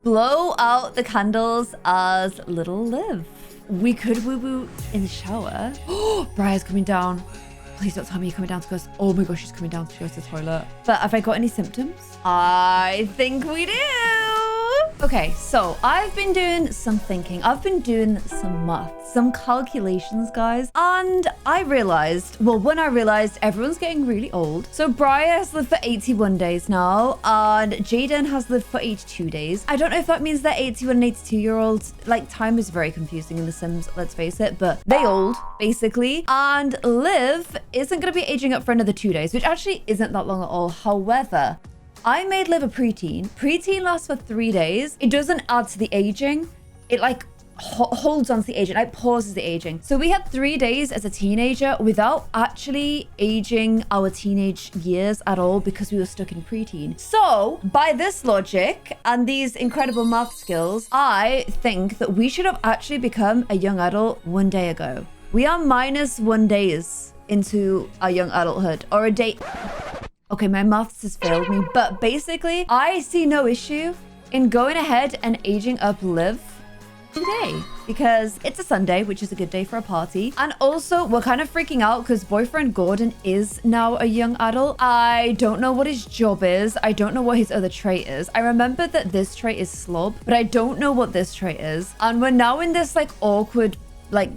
blow out the candles as little Liv. We could woo-woo in the shower. Oh, Briar's coming down. Please don't tell me you're coming down to go. Oh my gosh, she's coming down to go to the toilet. But have I got any symptoms? I think we do. Okay, so I've been doing some thinking. I've been doing some math, some calculations, guys. And I realized, well, when I realized everyone's getting really old. So Briar has lived for 81 days now, and Jaden has lived for 82 days. I don't know if that means they're 81 and 82-year-olds. Like, time is very confusing in The Sims, let's face it, but they old, basically. And Liv isn't going to be aging up for another 2 days, which actually isn't that long at all. However, I made Liv a preteen. Preteen lasts for 3 days. It doesn't add to the aging. It like holds on to the aging. It pauses the aging. So we had 3 days as a teenager without actually aging our teenage years at all because we were stuck in preteen. So by this logic and these incredible math skills, I think that we should have actually become a young adult 1 day ago. We are -1 days into our young adulthood, or a day. Okay, my maths has failed me, but basically, I see no issue in going ahead and aging up Liv today because it's a Sunday, which is a good day for a party. And also, we're kind of freaking out because boyfriend Gordon is now a young adult. I don't know what his job is. I don't know what his other trait is. I remember that this trait is slob, but I don't know what this trait is. And we're now in this like awkward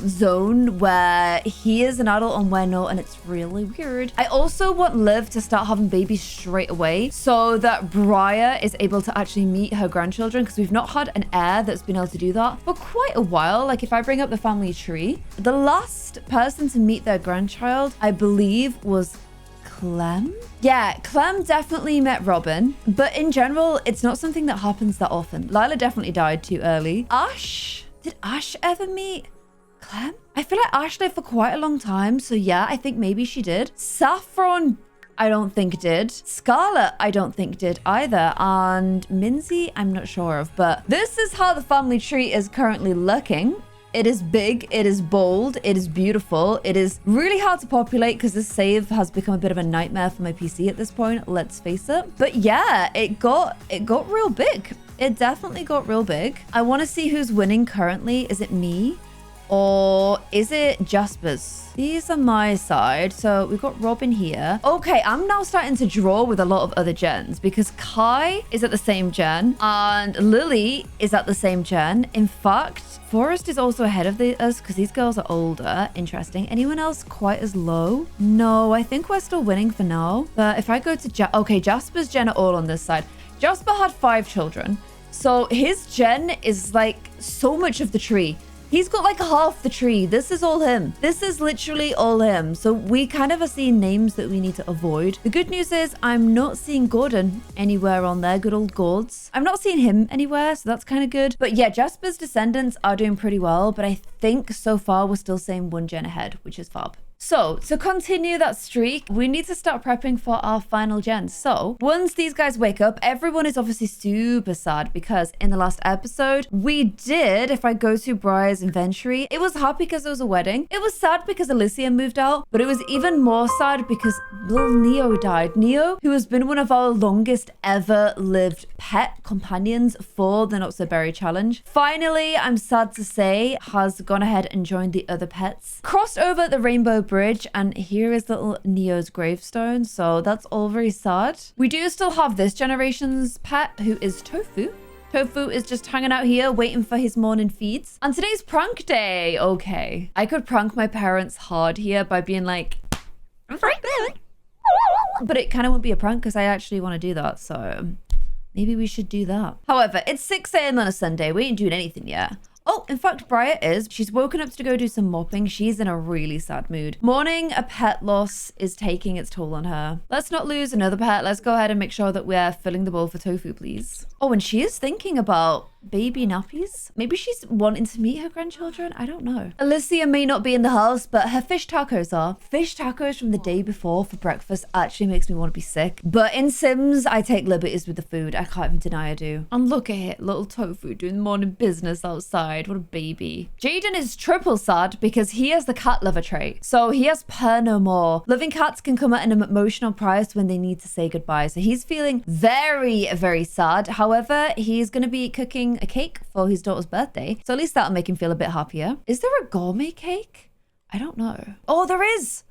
zone where he is an adult and we're not, and it's really weird. I also want Liv to start having babies straight away so that Briar is able to actually meet her grandchildren, because we've not had an heir that's been able to do that for quite a while. Like, if I bring up the family tree, the last person to meet their grandchild, I believe, was Clem. Yeah, Clem definitely met Robin, but in general, it's not something that happens that often. Lila definitely died too early. Ash, did Ash ever meet Clem? I feel like Ash lived for quite a long time, so yeah, I think maybe she did. Saffron, I don't think did. Scarlet, I don't think did either. And Minzy, I'm not sure of, but this is how the family tree is currently looking. It is big, it is bold, it is beautiful. It is really hard to populate because this save has become a bit of a nightmare for my PC at this point, let's face it. But yeah, it got real big. It definitely got real big. I want to see who's winning currently. Is it me? Or is it Jasper's? These are my side. So we've got Robin here. Okay, I'm now starting to draw with a lot of other gens because Kai is at the same gen and Lily is at the same gen. In fact, Forrest is also ahead of us because these girls are older. Interesting. Anyone else quite as low? No, I think we're still winning for now. But if I go to okay, Jasper's gen are all on this side. Jasper had 5 children. So his gen is like so much of the tree. He's got like half the tree. This is all him. This is literally all him. So we kind of are seeing names that we need to avoid. The good news is I'm not seeing Gordon anywhere on there. Good old Gords. I'm not seeing him anywhere, so that's kind of good. But yeah, Jasper's descendants are doing pretty well. But I think so far we're still saying 1 gen ahead, which is fab. So to continue that streak, we need to start prepping for our final gen. So once these guys wake up, everyone is obviously super sad because in the last episode, we did, if I go to Briar's inventory, it was happy because there was a wedding. It was sad because Alicia moved out, but it was even more sad because little Neo died. Neo, who has been one of our longest ever lived pet companions for the Not So Berry challenge, finally, I'm sad to say, has gone ahead and joined the other pets. Crossed over the rainbow bridge, and here is little Neo's gravestone, so that's all very sad. We do still have this generation's pet, who is Tofu. Tofu is just hanging out here waiting for his morning feeds. And today's prank day. Okay, I could prank my parents hard here by being like, but it kind of won't be a prank because I actually want to do that, so maybe we should do that. However, it's 6 a.m. on a Sunday. We ain't doing anything yet. Oh, in fact, Briar is. She's woken up to go do some mopping. She's in a really sad mood. Mourning a pet loss is taking its toll on her. Let's not lose another pet. Let's go ahead and make sure that we're filling the bowl for Tofu, please. Oh, and she is thinking about baby nappies. Maybe she's wanting to meet her grandchildren. I don't know. Alicia may not be in the house, but her fish tacos are. Fish tacos from the day before for breakfast actually makes me want to be sick. But in Sims, I take liberties with the food. I can't even deny I do. And look at it, little tofu doing morning business outside. What a baby. Jaden is triple sad because he has the cat lover trait. So he has purr no more. Loving cats can come at an emotional price when they need to say goodbye. So he's feeling very, very sad. However, he's going to be cooking a cake for his daughter's birthday. So at least that'll make him feel a bit happier. Is there a gourmet cake? I don't know. Oh, there is.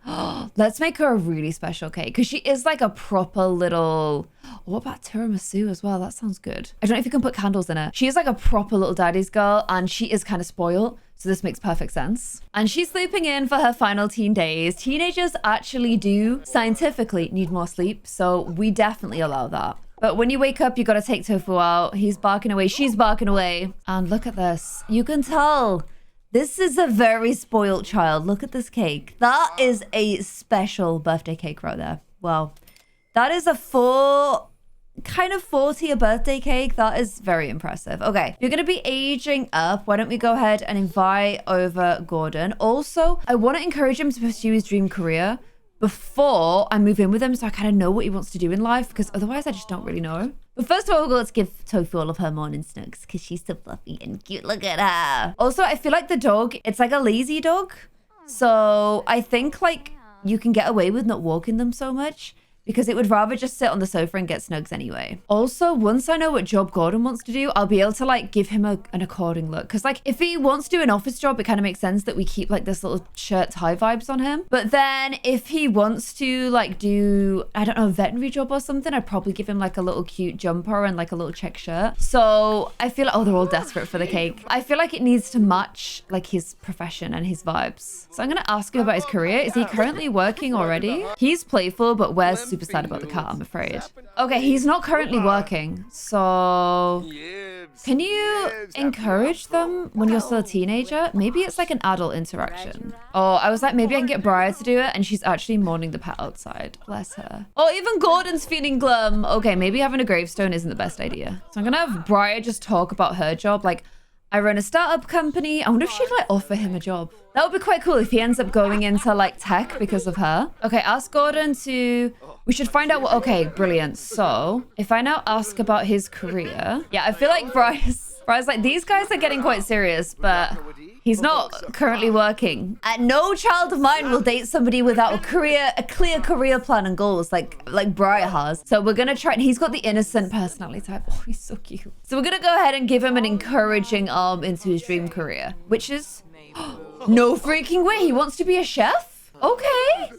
Let's make her a really special cake because she is like a proper little... What about tiramisu as well? That sounds good. I don't know if you can put candles in it. She is like a proper little daddy's girl and she is kind of spoiled. So this makes perfect sense. And she's sleeping in for her final teen days. Teenagers actually do scientifically need more sleep. So we definitely allow that. But when you wake up, you got to take Tofu out. He's barking away. She's barking away. And look at this. You can tell this is a very spoiled child. Look at this cake. That is a special birthday cake right there. Wow. That is a kind of 40 a birthday cake. That is very impressive. Okay, you're gonna be aging up. Why don't we go ahead and invite over Gordon? Also, I want to encourage him to pursue his dream career before I move in with him so I kind of know what he wants to do in life because otherwise I just don't really know. But first of all, let's give Tofu all of her morning snugs because she's so fluffy and cute. Look at her. Also, I feel like the dog, it's like a lazy dog. So I think like you can get away with not walking them so much because it would rather just sit on the sofa and get snugs anyway. Also, once I know what job Gordon wants to do, I'll be able to like give him an according look. Because like if he wants to do an office job, it kind of makes sense that we keep like this little shirt tie vibes on him. But then if he wants to like do, I don't know, a veterinary job or something, I'd probably give him like a little cute jumper and like a little check shirt. So I feel like, oh, they're all desperate for the cake. I feel like it needs to match like his profession and his vibes. So I'm going to ask him about his career. Is he currently working already? He's playful, but wears super sad about the cat, I'm afraid. Okay, he's not currently working. So can you encourage them when you're still a teenager? Maybe it's like an adult interaction. Oh, I was like, maybe I can get Briar to do it. And she's actually mourning the pet outside. Bless her. Oh, even Gordon's feeling glum. Okay, maybe having a gravestone isn't the best idea. So I'm going to have Briar just talk about her job. Like, I run a startup company. I wonder if she'd like offer him a job. That would be quite cool if he ends up going into like tech because of her. Okay, ask Gordon to... We should find out what... Okay, brilliant. So if I now ask about his career... Yeah, I feel like Bryce like, these guys are getting quite serious, but he's not currently working. And no child of mine will date somebody without a clear career plan and goals like Briar has. So we're going to try... He's got the innocent personality type. Oh, he's so cute. So we're going to go ahead and give him an encouraging arm into his dream career, which is... No freaking way. He wants to be a chef? Okay.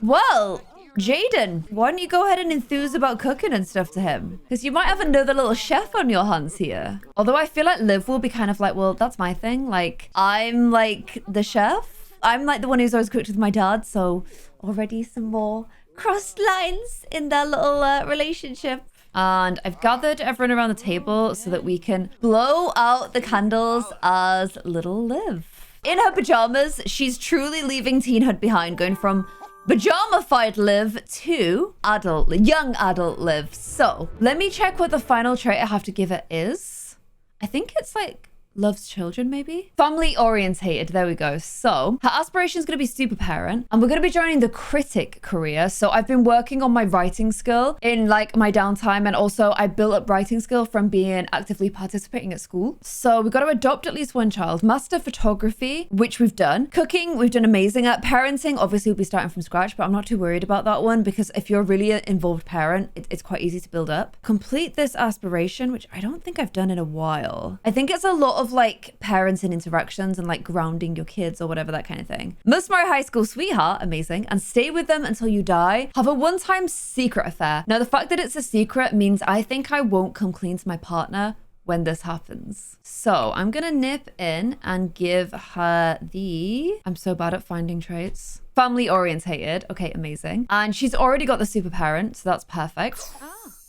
Well... Jaden, why don't you go ahead and enthuse about cooking and stuff to him? Because you might have another little chef on your hands here. Although I feel like Liv will be kind of like, well, that's my thing. Like, I'm like the chef. I'm like the one who's always cooked with my dad. So already some more crossed lines in their little relationship. And I've gathered everyone around the table so that we can blow out the candles as little Liv. In her pajamas, she's truly leaving teenhood behind, going from pajama-fied Liv to young adult Liv. So let me check what the final trait I have to give it is. I think it's like loves children, maybe? Family orientated, there we go. So her aspiration is going to be super parent, and we're going to be joining the critic career. So I've been working on my writing skill in like my downtime, and also I built up writing skill from being actively participating at school. So we've got to adopt at least one child. Master photography, which we've done. Cooking, we've done amazing at. Parenting, obviously we'll be starting from scratch, but I'm not too worried about that one because if you're really an involved parent, it's quite easy to build up. Complete this aspiration, which I don't think I've done in a while. I think it's a lot of like parents and interactions and like grounding your kids or whatever, that kind of thing. Must marry high school sweetheart, amazing, and stay with them until you die. Have a one-time secret affair. Now the fact that it's a secret means I think I won't come clean to my partner when this happens. So I'm gonna nip in and give her the... I'm so bad at finding traits. Family orientated. Okay, amazing. And she's already got the super parent, so that's perfect.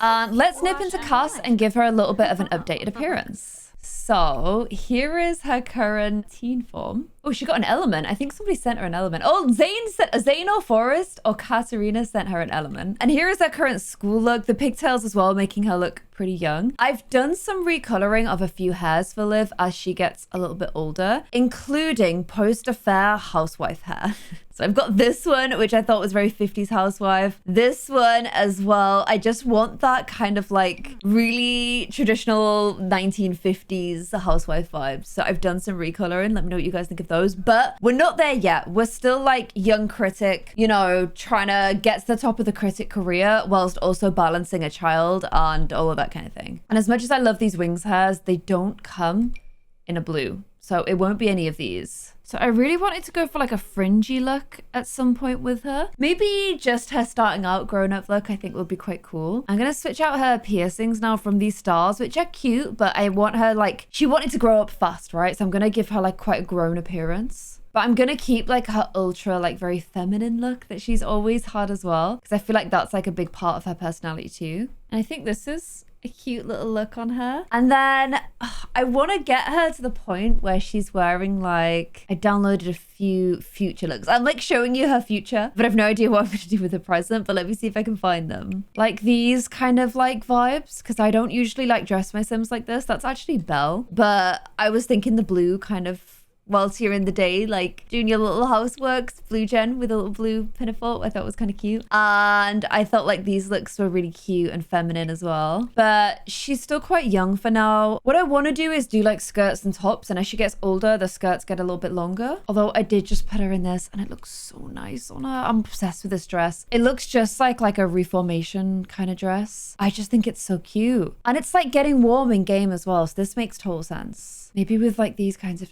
And let's nip into Cass and give her a little bit of an updated appearance. So here is her current teen form. Oh, she got an element. I think somebody sent her an element. Oh, Zane or Forrest or Katarina sent her an element. And here is her current school look. The pigtails as well, making her look pretty young. I've done some recoloring of a few hairs for Liv as she gets a little bit older, including post-affair housewife hair. So I've got this one, which I thought was very 50s housewife. This one as well. I just want that kind of like really traditional 1950s housewife vibes. So I've done some recoloring. Let me know what you guys think of those. But we're not there yet. We're still like young critic, you know, trying to get to the top of the critic career whilst also balancing a child and all of that kind of thing. And as much as I love these wings hairs, they don't come in a blue. So it won't be any of these. So I really wanted to go for like a fringy look at some point with her. Maybe just her starting out grown up look I think would be quite cool. I'm going to switch out her piercings now from these stars, which are cute, but I want her like, she wanted to grow up fast, right? So I'm going to give her like quite a grown appearance. But I'm going to keep like her ultra like very feminine look that she's always had as well. Because I feel like that's like a big part of her personality too. And I think this is a cute little look on her. And then I want to get her to the point where she's wearing like, I downloaded a few future looks. I'm like showing you her future, but I have no idea what I'm going to do with the present, but let me see if I can find them. Like these kind of like vibes, because I don't usually like dress my Sims like this. That's actually Belle, but I was thinking the blue kind of whilst you're in the day, like doing your little houseworks, blue gen with a little blue pinafore, I thought was kind of cute. And I felt like these looks were really cute and feminine as well. But she's still quite young for now. What I want to do is do like skirts and tops. And as she gets older, the skirts get a little bit longer. Although I did just put her in this and it looks so nice on her. I'm obsessed with this dress. It looks just like a reformation kind of dress. I just think it's so cute. And it's like getting warm in game as well. So this makes total sense. Maybe with like these kinds of...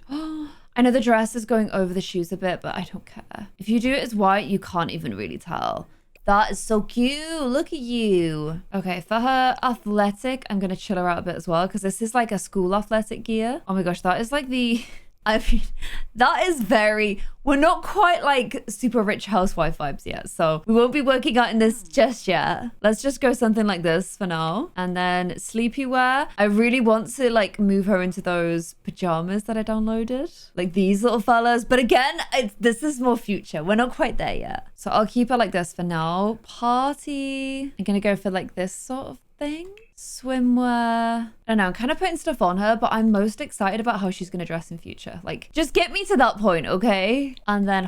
I know the dress is going over the shoes a bit, but I don't care. If you do it as white, you can't even really tell. That is so cute. Look at you. Okay, for her athletic, I'm going to chill her out a bit as well because this is like a school athletic gear. Oh my gosh, that is like the... I mean, that is very... We're not quite like super rich housewife vibes yet, so we won't be working out in this just yet. Let's just go something like this for now. And then sleepy wear. I really want to like move her into those pajamas that I downloaded. Like these little fellas. But again, this is more future. We're not quite there yet. So I'll keep her like this for now. Party. I'm going to go for like this sort of thing. Swimwear. I don't know, I'm kind of putting stuff on her, but I'm most excited about how she's going to dress in future. Like, just get me to that point, okay? And then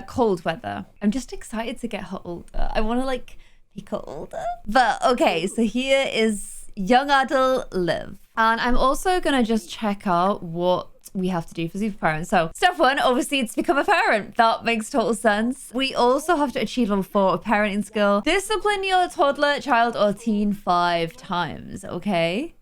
cold weather. I'm just excited to get her older. I want to like make her older. But okay, so here is young adult Liv. And I'm also going to just check out what we have to do for super parents. So step one, obviously it's become a parent. That makes total sense. We also have to achieve level 4 of parenting skill. Discipline your toddler, child, or teen 5 times, okay?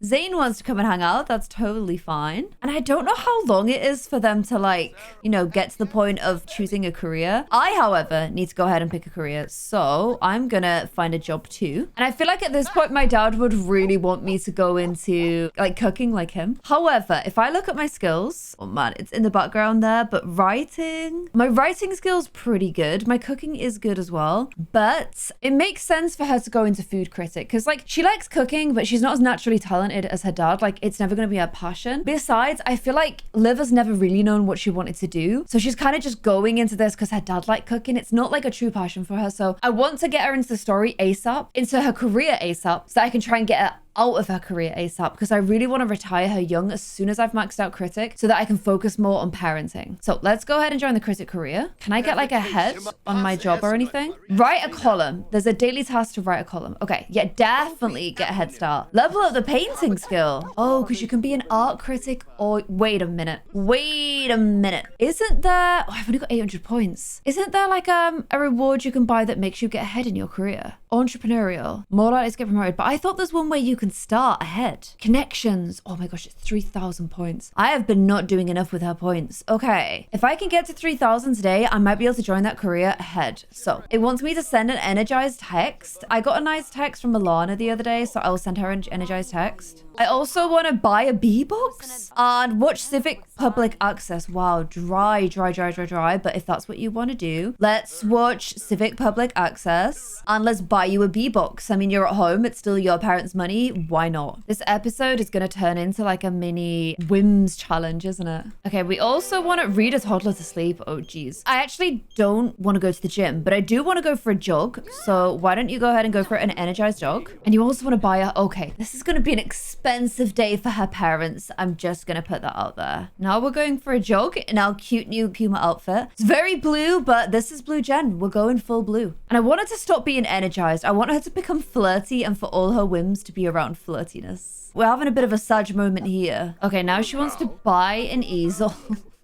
Zane wants to come and hang out. That's totally fine. And I don't know how long it is for them to like, you know, get to the point of choosing a career. I, however, need to go ahead and pick a career. So I'm gonna find a job too. And I feel like at this point, my dad would really want me to go into like cooking like him. However, if I look at my skills, oh man, it's in the background there, but my writing skills pretty good. My cooking is good as well, but it makes sense for her to go into food critic because like she likes cooking, but she's not as naturally talented as her dad. Like it's never going to be her passion. Besides, I feel like Liv has never really known what she wanted to do, so she's kind of just going into this because her dad liked cooking. It's not like a true passion for her. So I want to get her into the story ASAP, into her career ASAP, so I can try and get her out of her career ASAP because I really want to retire her young as soon as I've maxed out critic so that I can focus more on parenting. So let's go ahead and join the critic career. Can I get like a head on my job or anything? Write a column. There's a daily task to write a column. Okay, yeah, definitely get a head start. Level up the painting skill. Oh, because you can be an art critic or wait a minute. Isn't there, oh, I've only got 800 points. Isn't there like a reward you can buy that makes you get ahead in your career? Entrepreneurial, more likely to get promoted. But I thought there's one where you can start ahead. Connections. Oh my gosh, it's 3,000 points. I have been not doing enough with her points. Okay, if I can get to 3,000 today, I might be able to join that career ahead. So it wants me to send an energized text. I got a nice text from Milana the other day, so I'll send her an energized text. I also want to buy a B-box and watch Civic Public Access. Wow, dry. But if that's what you want to do, let's watch Civic Public Access and let's buy you a B-box. I mean, you're at home. It's still your parents' money. flirty, why not? This episode is going to turn into like a mini whims challenge, isn't it? Okay, we also want to read a toddler to sleep. Oh, geez. I actually don't want to go to the gym, but I do want to go for a jog. So why don't you go ahead and go for an energized jog? And you also want to buy her. Okay, this is going to be an expensive day for her parents. I'm just going to put that out there. Now we're going for a jog in our cute new Puma outfit. It's very blue, but this is blue Jen. We're going full blue. And I want her to stop being energized. I want her to become flirty and for all her whims to be around flirtiness. We're having a bit of a Sag moment here. Okay, now she wants to buy an easel.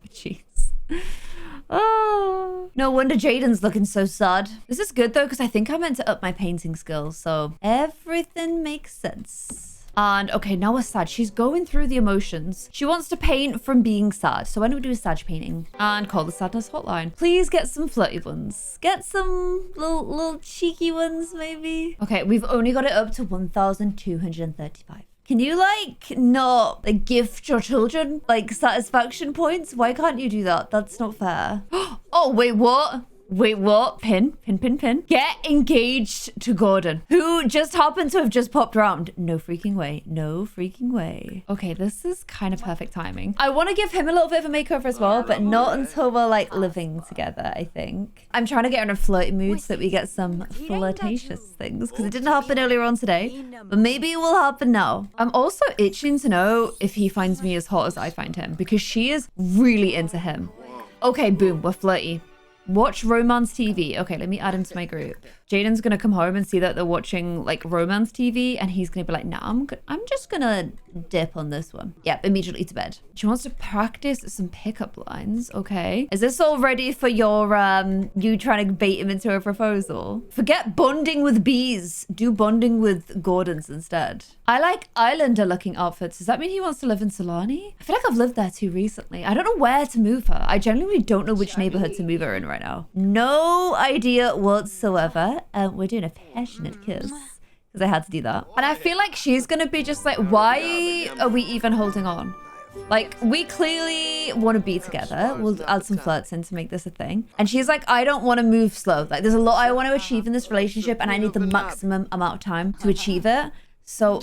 Jeez. Oh, no wonder Jaden's looking so sad. This is good though, because I think I meant to up my painting skills. So everything makes sense. And okay, now we're sad. She's going through the emotions. She wants to paint from being sad. So why don't we do a Sag painting and call the sadness hotline? Please get some flirty ones. Get some little cheeky ones, maybe. Okay, we've only got it up to 1,235. Can you not gift your children satisfaction points? Why can't you do that? That's not fair. Oh, wait, what? Wait, what? Pin. Get engaged to Gordon, who just happened to have just popped around. No freaking way. No freaking way. Okay, this is kind of perfect timing. I want to give him a little bit of a makeover as well, but not until we're living together, I think. I'm trying to get in a flirty mood so that we get some flirtatious things, because it didn't happen earlier on today, but maybe it will happen now. I'm also itching to know if he finds me as hot as I find him, because she is really into him. Okay, boom, we're flirty. Watch romance TV. Okay, let me add him to my group. Jaden's gonna come home and see that they're watching romance TV, and he's gonna be like, "No, I'm just gonna dip on this one." Yep, immediately to bed. She wants to practice some pickup lines. Okay, is this all ready for your you trying to bait him into a proposal? Forget bonding with bees. Do bonding with Gordons instead. I like Islander looking outfits. Does that mean he wants to live in Solani? I feel like I've lived there too recently. I don't know where to move her. I genuinely don't know which neighborhood to move her in right now. No idea whatsoever. We're doing a passionate kiss because I had to do that. And I feel like she's going to be just like, why are we even holding on? We clearly want to be together. We'll add some flirts in to make this a thing. And she's like, I don't want to move slow. There's a lot I want to achieve in this relationship, and I need the maximum amount of time to achieve it. So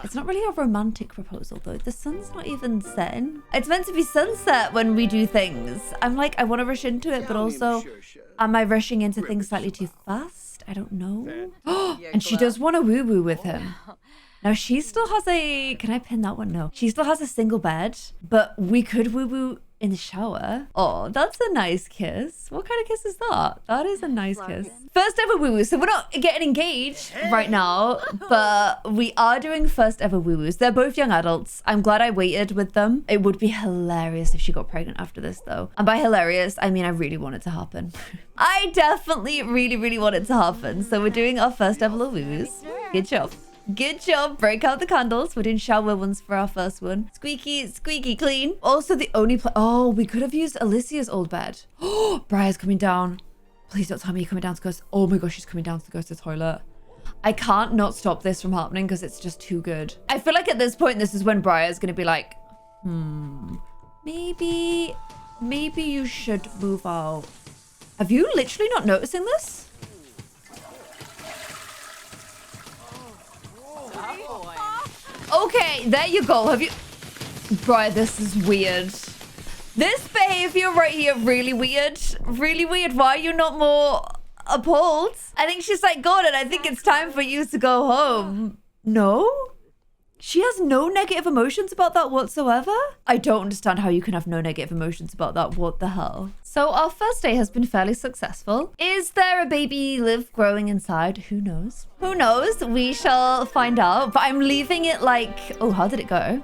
it's not really a romantic proposal though. The sun's not even setting. It's meant to be sunset when we do things. I'm like, I want to rush into it, but also, am I rushing into things slightly too fast? I don't know. And she does want to woo-woo with him. Now she still has a, can I pin that one? No. She still has a single bed, but we could woo-woo in the shower. Oh, that's a nice kiss. What kind of kiss is that? That is a nice kiss. First ever woo-woo. So we're not getting engaged right now, but we are doing first ever woo-woos. They're both young adults. I'm glad I waited with them. It would be hilarious if she got pregnant after this though. And by hilarious, I mean I really want it to happen. I definitely really want it to happen. So we're doing our first ever woo-woos. Good job. Good job. Break out the candles. We're doing shower ones for our first one. Squeaky clean. Also the only oh, we could have used Alicia's old bed. Oh, Briar's coming down. Please don't tell me you're coming down to go. Oh my gosh, she's coming down to go to the toilet. I can't not stop this from happening because it's just too good. I feel like at this point, this is when Briar's going to be like, maybe you should move out. Have you literally not noticing this? Okay, there you go. Have you... Briar, this is weird. This behavior right here, really weird. Really weird. Why are you not more appalled? I think she's like, Gordon, I think it's time for you to go home. No? She has no negative emotions about that whatsoever? I don't understand how you can have no negative emotions about that. What the hell? So our first day has been fairly successful. Is there a baby Liv growing inside? Who knows? Who knows? We shall find out. But I'm leaving it oh, how did it go?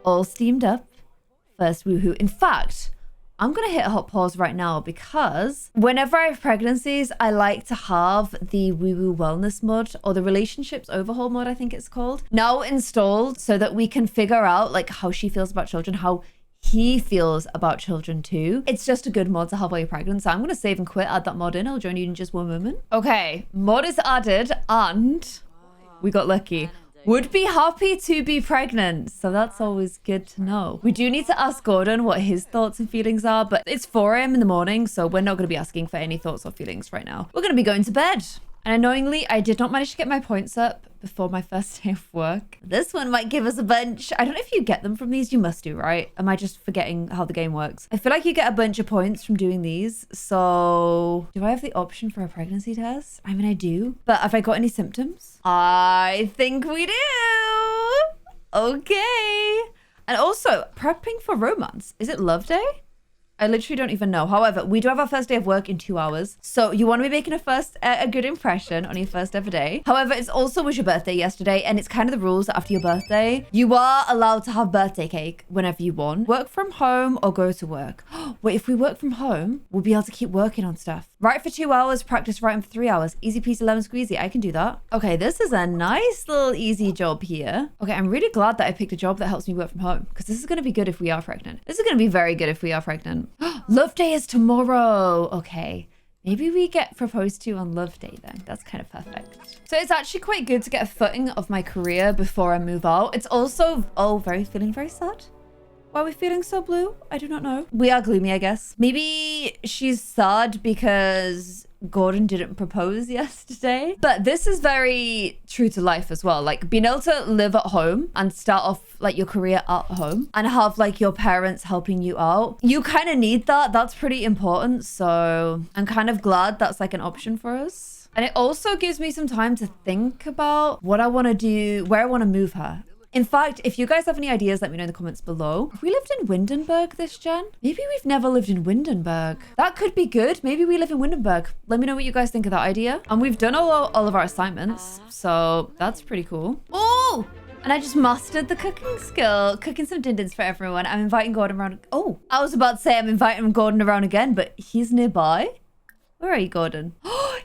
All steamed up. First woohoo. In fact, I'm going to hit a hot pause right now because whenever I have pregnancies, I like to have the woo-woo wellness mod or the relationships overhaul mod, I think it's called, now installed so that we can figure out how she feels about children, how he feels about children too. It's just a good mod to have while you're pregnant. So I'm going to save and quit, add that mod in. I'll join you in just one moment. Okay, mod is added and we got lucky. Would be happy to be pregnant. So that's always good to know. We do need to ask Gordon what his thoughts and feelings are, but it's 4 a.m. in the morning, so we're not going to be asking for any thoughts or feelings right now. We're going to be going to bed. And annoyingly, I did not manage to get my points up before my first day of work. This one might give us a bunch. I don't know if you get them from these. You must do, right? Am I just forgetting how the game works? I feel like you get a bunch of points from doing these. So do I have the option for a pregnancy test? I mean, I do. But have I got any symptoms? I think we do. Okay. And also, prepping for romance. Is it love day? I literally don't even know. However, we do have our first day of work in 2 hours. So you want to be making a good impression on your first ever day. However, it also was your birthday yesterday. And it's kind of the rules that after your birthday, you are allowed to have birthday cake whenever you want. Work from home or go to work. Wait, if we work from home, we'll be able to keep working on stuff. Write for 2 hours, practice writing for 3 hours. Easy peasy lemon squeezy. I can do that. Okay, this is a nice little easy job here. Okay, I'm really glad that I picked a job that helps me work from home because this is going to be good if we are pregnant. This is going to be very good if we are pregnant. Love day is tomorrow. Okay. Maybe we get proposed to on love day then. That's kind of perfect. So it's actually quite good to get a footing of my career before I move out. It's also, feeling very sad. Why are we feeling so blue? I do not know. We are gloomy, I guess. Maybe she's sad because Gordon didn't propose yesterday. But this is very true to life as well. Like being able to live at home and start off like your career at home and have like your parents helping you out. You kind of need that. That's pretty important. So I'm kind of glad that's like an option for us. And it also gives me some time to think about what I want to do, where I want to move her. In fact, if you guys have any ideas, let me know in the comments below. Have we lived in Windenburg this gen? Maybe we've never lived in Windenburg. That could be good. Maybe we live in Windenburg. Let me know what you guys think of that idea. And we've done all of our assignments, so that's pretty cool. Oh! And I just mastered the cooking skill. Cooking some din-dins for everyone. I'm inviting Gordon around. Oh, I was about to say I'm inviting Gordon around again, but he's nearby. Where are you, Gordon?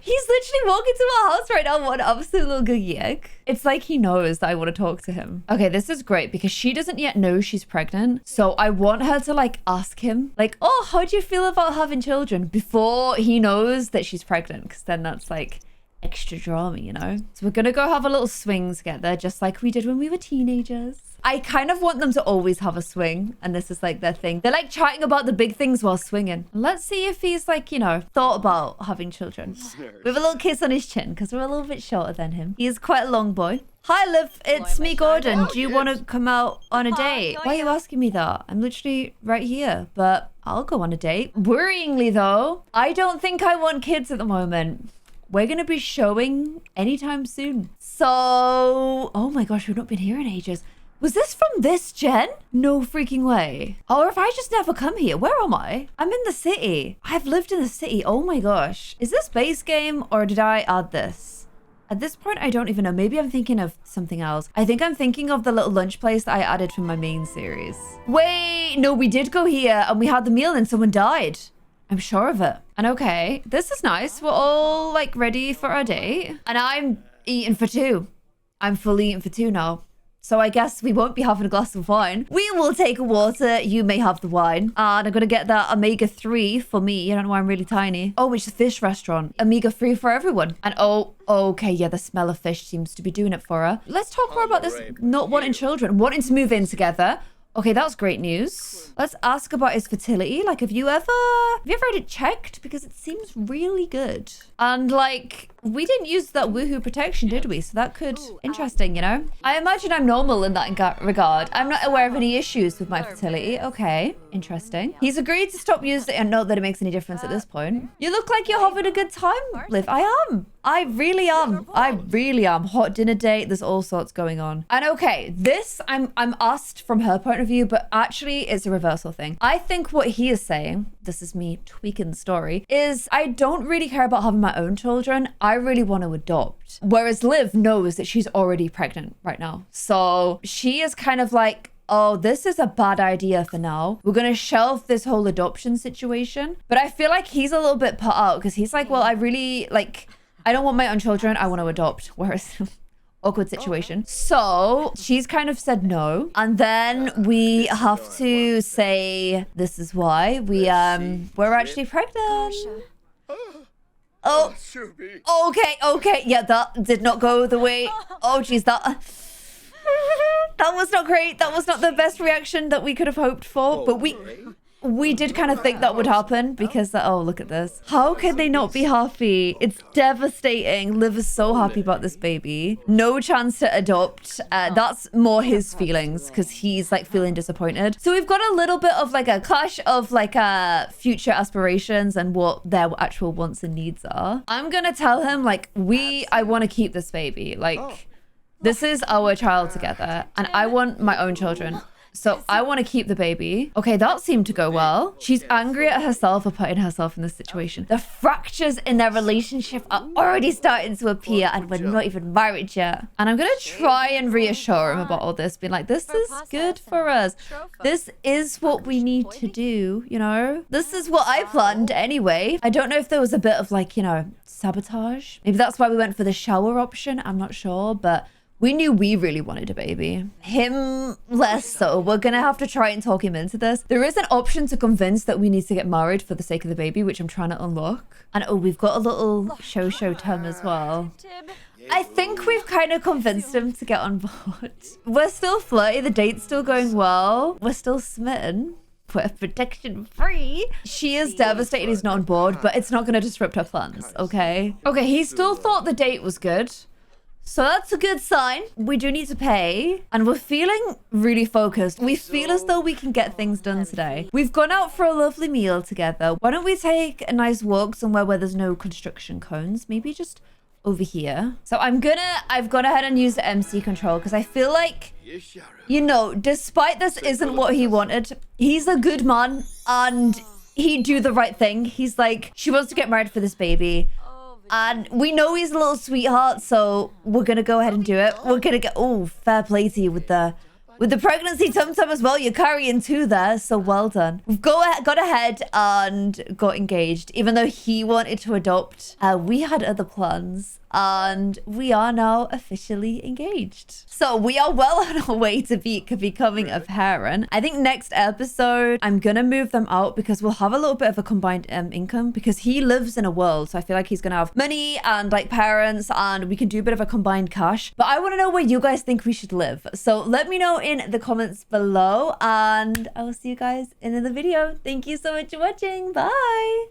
He's literally walking to our house right now. What an absolute little googie egg. It's like he knows that I want to talk to him. Okay, this is great because she doesn't yet know she's pregnant. So I want her to like ask him like, oh, how do you feel about having children before he knows that she's pregnant? Because then that's like extra drama, you know? So we're going to go have a little swing together just like we did when we were teenagers. I kind of want them to always have a swing. And this is like their thing. They're like chatting about the big things while swinging. Let's see if he's like, you know, thought about having children. With a little kiss on his chin because we're a little bit shorter than him. He's quite a long boy. Hi, Liv. It's me, Gordon. Do you want to come out on a date? Why are you asking me that? I'm literally right here, but I'll go on a date. Worryingly, though, I don't think I want kids at the moment. We're going to be showing anytime soon. So, oh my gosh, we've not been here in ages. Was this from this gen? No freaking way. Or if I just never come here, where am I? I'm in the city. I've lived in the city. Oh my gosh. Is this base game or did I add this? At this point, I don't even know. Maybe I'm thinking of something else. I think I'm thinking of the little lunch place that I added from my main series. Wait, no, we did go here and we had the meal and someone died. I'm sure of it. And okay, this is nice. We're all like ready for our date. And I'm eating for two. I'm fully eating for two now. So I guess we won't be having a glass of wine. We will take a water. You may have the wine. And I'm going to get that omega-3 for me. I don't know why I'm really tiny. Oh, it's a fish restaurant. Omega-3 for everyone. And oh, okay. Yeah, the smell of fish seems to be doing it for her. Let's talk more about this not wanting children. Wanting to move in together. Okay, that's great news. Let's ask about his fertility. Like, have you ever had it checked? Because it seems really good. And like, we didn't use that woohoo protection, did we? So that could, interesting, you know? I imagine I'm normal in that regard. I'm not aware of any issues with my fertility. Okay, interesting. He's agreed to stop using it and not that it makes any difference at this point. You look like you're having a good time, Liv. I am. I really am. I really am. Hot dinner date. There's all sorts going on. And okay, this I'm asked from her point of view, but actually it's a reversal thing. I think what he is saying, this is me tweaking the story, is I don't really care about having my own children. I really want to adopt. Whereas Liv knows that she's already pregnant right now. So she is kind of like, oh, this is a bad idea for now. We're going to shelve this whole adoption situation. But I feel like he's a little bit put out because he's like, well, I really like, I don't want my own children. I want to adopt. Whereas awkward situation. So she's kind of said no. And then we have to say, this is why we're actually pregnant. Oh, okay. Yeah, that did not go the way. Oh, geez, that was not great. That was not the best reaction that we could have hoped for. But We did kind of think that would happen because, oh, look at this. How can they not be happy? It's devastating. Liv is so happy about this baby. No chance to adopt. That's more his feelings because he's like feeling disappointed. So we've got a little bit of like a clash of like future aspirations and what their actual wants and needs are. I'm going to tell him like, I want to keep this baby. Like, this is our child together and I want my own children. So I want to keep the baby. Okay, that seemed to go well. She's angry at herself for putting herself in this situation. The fractures in their relationship are already starting to appear and we're not even married yet. And I'm going to try and reassure him about all this, being like, this is good for us. This is what we need to do, you know? This is what I planned anyway. I don't know if there was a bit of like, you know, sabotage. Maybe that's why we went for the shower option. I'm not sure, but we knew we really wanted a baby. Him less so. We're gonna have to try and talk him into this. There is an option to convince that we need to get married for the sake of the baby, which I'm trying to unlock. And oh, we've got a little show Tom as well. I think we've kind of convinced him to get on board. We're still flirty. The date's still going well. We're still smitten. We're protection free. She is devastated he's not on board, but it's not gonna disrupt her plans, okay? Okay, he still thought the date was good. So that's a good sign. We do need to pay and we're feeling really focused. We feel as though we can get things done today. We've gone out for a lovely meal together. Why don't we take a nice walk somewhere where there's no construction cones? Maybe just over here. So I've gone ahead and used the MC control because I feel like, you know, despite this isn't what he wanted, he's a good man and he'd do the right thing. He's like, she wants to get married for this baby. And we know he's a little sweetheart, so we're going to go ahead and do it. We're going to get... Oh, fair play to you with the pregnancy tum-tum as well. You're carrying two there, so well done. We've got ahead and got engaged. Even though he wanted to adopt, we had other plans. And we are now officially engaged. So we are well on our way to becoming a parent. I think next episode, I'm going to move them out because we'll have a little bit of a combined income because he lives in a world. So I feel like he's going to have money and like parents and we can do a bit of a combined cash. But I want to know where you guys think we should live. So let me know in the comments below and I will see you guys in the video. Thank you so much for watching. Bye.